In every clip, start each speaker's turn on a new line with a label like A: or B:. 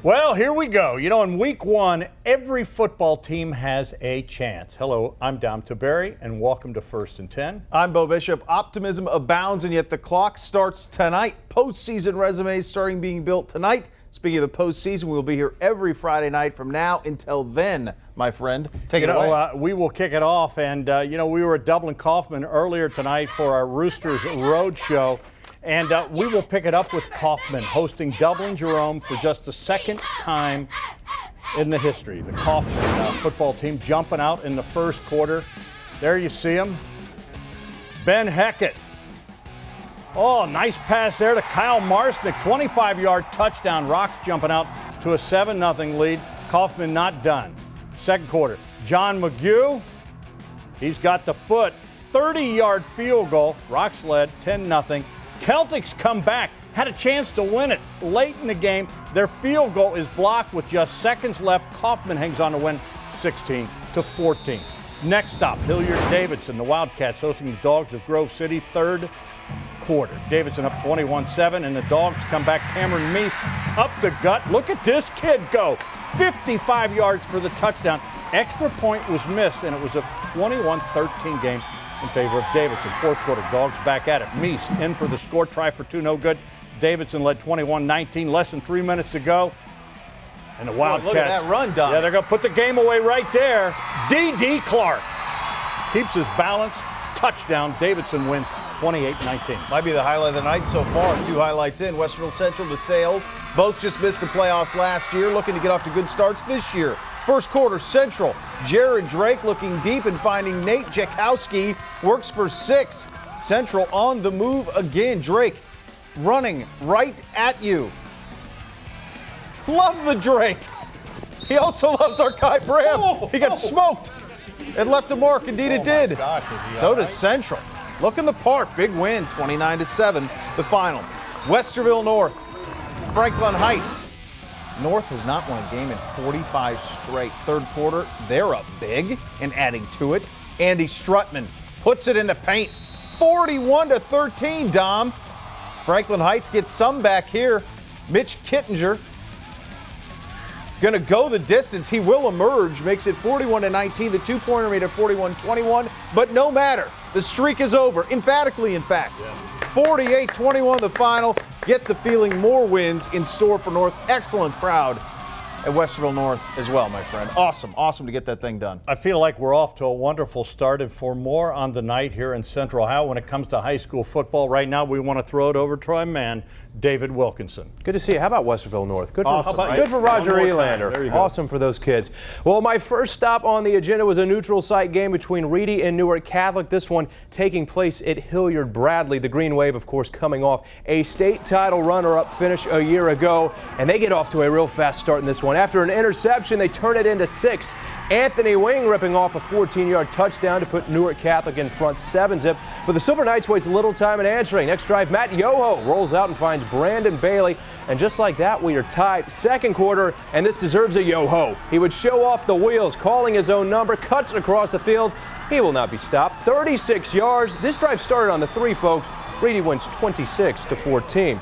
A: Well, here we go. You know, in week one, every football team has a chance. Hello, I'm Dom Taberry, and welcome to First and 10.
B: I'm Bo Bishop. Optimism abounds, and yet the clock starts tonight. Postseason resumes starting being built tonight. Speaking of the postseason, we'll be here every Friday night from now until then, my friend. Take it away.
A: We will kick it off, and, we were at Dublin Kaufman earlier tonight for our Roosters Road Show. And we will pick it up with Kaufman hosting Dublin Jerome for just the second time in the history. The Kaufman football team jumping out in the first quarter. There you see him. Ben Heckett. Oh, nice pass there to Kyle Marsnick. 25-yard touchdown. Rocks jumping out to a 7-0 lead. Kaufman not done. Second quarter. John McGew. He's got the foot. 30-yard field goal. Rocks led 10-0. Celtics come back, had a chance to win it late in the game. Their field goal is blocked with just seconds left. Kaufman hangs on to win 16-14. Next stop, Hilliard-Davidson. The Wildcats hosting the Dogs of Grove City, third quarter. Davidson up 21-7, and the Dogs come back. Cameron Meese up the gut. Look at this kid go. 55 yards for the touchdown. Extra point was missed, and it was a 21-13 game in favor of Davidson. Fourth quarter, Dogs back at it. Meese in for the score, try for two, no good. Davidson led 21-19, less than 3 minutes to go. And the Wildcats.
B: Look at that run, Don.
A: Yeah, they're going to put the game away right there. D.D. Clark keeps his balance. Touchdown. Davidson wins 28-19.
B: Might be the highlight of the night so far. Two highlights in. Westerville Central, DESALES. Both just missed the playoffs last year, looking to get off to good starts this year. First quarter, Central. Jared Drake looking deep and finding Nate Jakowski. Works for 6. Central on the move again. Drake running right at you. Love the Drake. He also loves our Kai Bram. He got smoked. It left a mark. Indeed it did.
A: Gosh,
B: so does Central. Looking the part. Big win. 29-7. The final. Westerville North. Franklin Heights. North has not won a game in 45 straight. Third quarter, they're up big and adding to it. Andy Strutman puts it in the paint. 41-13, Dom. Franklin Heights gets some back here. Mitch Kittinger going to go the distance. He will emerge. Makes it 41-19. The two-pointer made it 41-21. But no matter. The streak is over. Emphatically, in fact. 48-21 the final. Get the feeling more wins in store for North. Excellent crowd at Westerville North as well, my friend. Awesome. Awesome to get that thing done.
A: I feel like we're off to a wonderful start, and for more on the night here in Central Ohio when it comes to high school football, right now we want to throw it over to our man, David Wilkinson.
C: Good to see you. How about Westerville North? Good,
A: awesome,
C: good for Roger Elander. Awesome for those kids. Well, my first stop on the agenda was a neutral site game between Reedy and Newark Catholic. This one taking place at Hilliard Bradley. The Green Wave, of course, coming off a state title runner-up finish a year ago, and they get off to a real fast start in this one. After an interception, they turn it into 6. Anthony Wing ripping off a 14-yard touchdown to put Newark Catholic in front 7-zip. But the Silver Knights waste little time in answering. Next drive, Matt Yoho rolls out and finds Brandon Bailey. And just like that, we are tied. Second quarter, and this deserves a Yoho. He would show off the wheels, calling his own number, cuts it across the field. He will not be stopped. 36 yards. This drive started on the 3, folks. Reedy wins 26-14.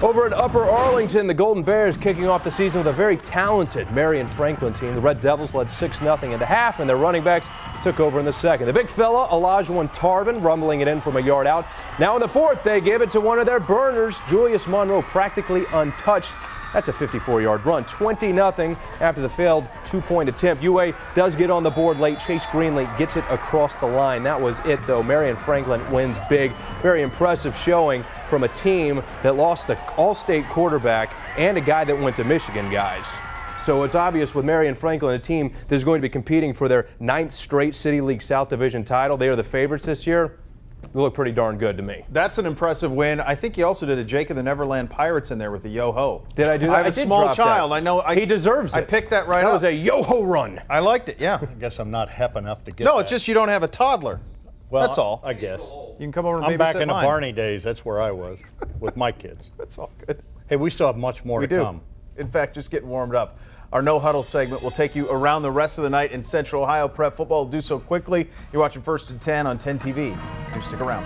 C: Over at Upper Arlington, the Golden Bears kicking off the season with a very talented MARION-FRANKLIN team. The Red Devils led 6-0 in the half, and their running backs took over in the second. The big fella, Olajuwon Tarvin, rumbling it in from a yard out. Now in the fourth, they give it to one of their burners, Julius Monroe, practically untouched. That's a 54-yard run. 20-0 after the failed 2-point attempt. UA does get on the board late. Chase Greenlee gets it across the line. That was it, though. MARION-FRANKLIN wins big. Very impressive showing from a team that lost an all-state quarterback and a guy that went to Michigan, guys. So it's obvious with MARION-FRANKLIN, a team that is going to be competing for their 9th straight City League South Division title. They are the favorites this year. They look pretty darn good to me.
B: That's an impressive win. I think you also did a Jake of the Neverland Pirates in there with the yo-ho.
C: Did I do that?
B: I have a small child.
C: That.
B: I know.
C: He deserves it.
B: I picked that right up.
C: That was a yo-ho run.
B: I liked it, yeah.
A: I guess I'm not hep enough to get
B: No,
A: that.
B: it's just you don't have a toddler.
A: Well,
B: that's all.
A: I guess.
B: You can come over and
A: I'm
B: babysit
A: back in the
B: mine.
A: Barney days. That's where I was with my kids.
B: That's all good.
A: Hey, we still have much more to come.
B: In fact, just getting warmed up. Our No Huddle segment will take you around the rest of the night in Central Ohio Prep football. We'll do so quickly. You're watching First and 10 on 10 TV. Do stick around.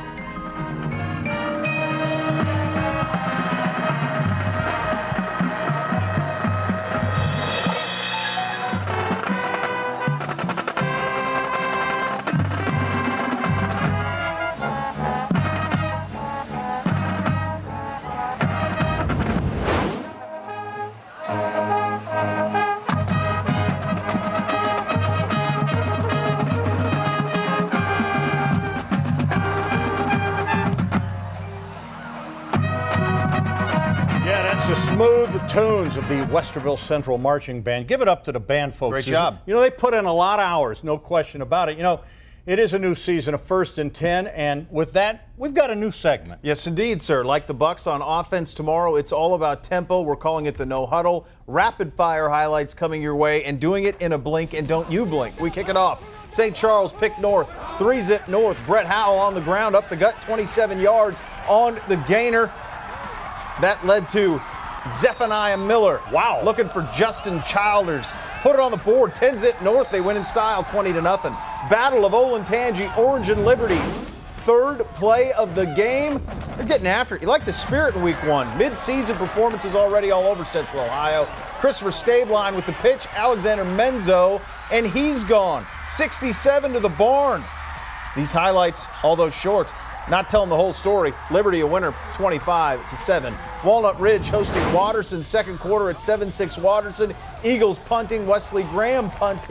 A: Smooth tunes of the Westerville Central Marching Band. Give it up to the band folks.
B: Great job.
A: You know, they put in a lot of hours, no question about it. You know, it is a new season of 1st and 10, and with that, we've got a new segment.
B: Yes, indeed, sir. Like the Bucks on offense tomorrow, it's all about tempo. We're calling it the no huddle. Rapid fire highlights coming your way and doing it in a blink, and don't you blink. We kick it off. St. Charles pick north, 3-zip north. Brett Howell on the ground, up the gut, 27 yards on the gainer. That led to Zephaniah Miller.
A: Wow.
B: Looking for Justin Childers. Put it on the board, 10-zip north. They win in style, 20-0. Battle of Olentangy, Orange and Liberty. Third play of the game. They're getting after it. You like the spirit in week 1. Mid-season performances already all over Central Ohio. Christopher Stabline with the pitch. Alexander Menzo, and he's gone. 67 to the barn. These highlights, although short, not telling the whole story. Liberty a winner, 25-7. Walnut Ridge hosting Watterson, second quarter at 7-6 Watterson. Eagles punting, Wesley Graham punt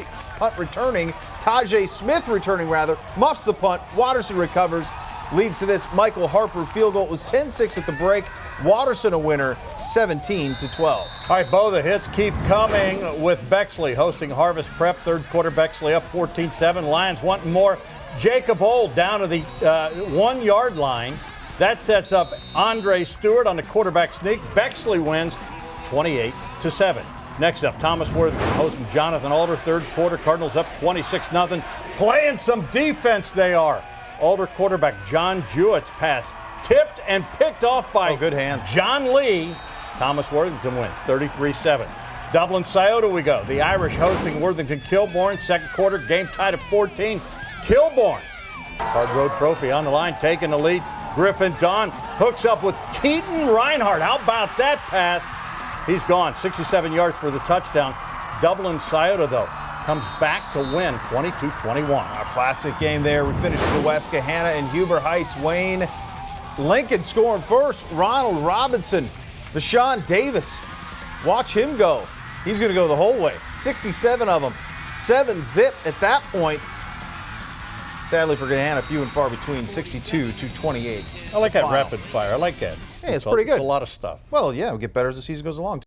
B: returning, Tajay Smith returning rather, muffs the punt, Watterson recovers, leads to this Michael Harper field goal. It was 10-6 at the break. Watterson a winner, 17-12.
A: All right, Bo, the hits keep coming with Bexley hosting Harvest Prep. Third quarter, Bexley up 14-7. Lions wanting more. Jacob Old down to the 1-yard line. That sets up Andre Stewart on the quarterback sneak. Bexley wins 28-7. Next up, Thomas Worthington hosting Jonathan Alder. Third quarter, Cardinals up 26-0. Playing some defense they are. Alder quarterback John Jewett's pass tipped and picked off by
B: good hands.
A: John Lee. Thomas Worthington wins 33-7. Dublin SCIOTO we go. The Irish hosting Worthington Kilbourne. Second quarter, game tied at 14. Kilbourne. Hard Road Trophy on the line, taking the lead. Griffin Don hooks up with Keaton Reinhardt. How about that pass? He's gone. 67 yards for the touchdown. Dublin SCIOTO, though, comes back to win 22-21.
B: A classic game there. We finished with Weska, Hanna, and Huber Heights. Wayne Lincoln scoring first. Ronald Robinson. Bashawn Davis. Watch him go. He's going to go the whole way. 67 of them. 7-zip at that point. Sadly for Hannah, few and far between, 62-28.
A: I like that rapid fire. I like that.
B: Hey, it's pretty good.
A: It's a lot of stuff.
B: Well, yeah, it'll get better as the season goes along.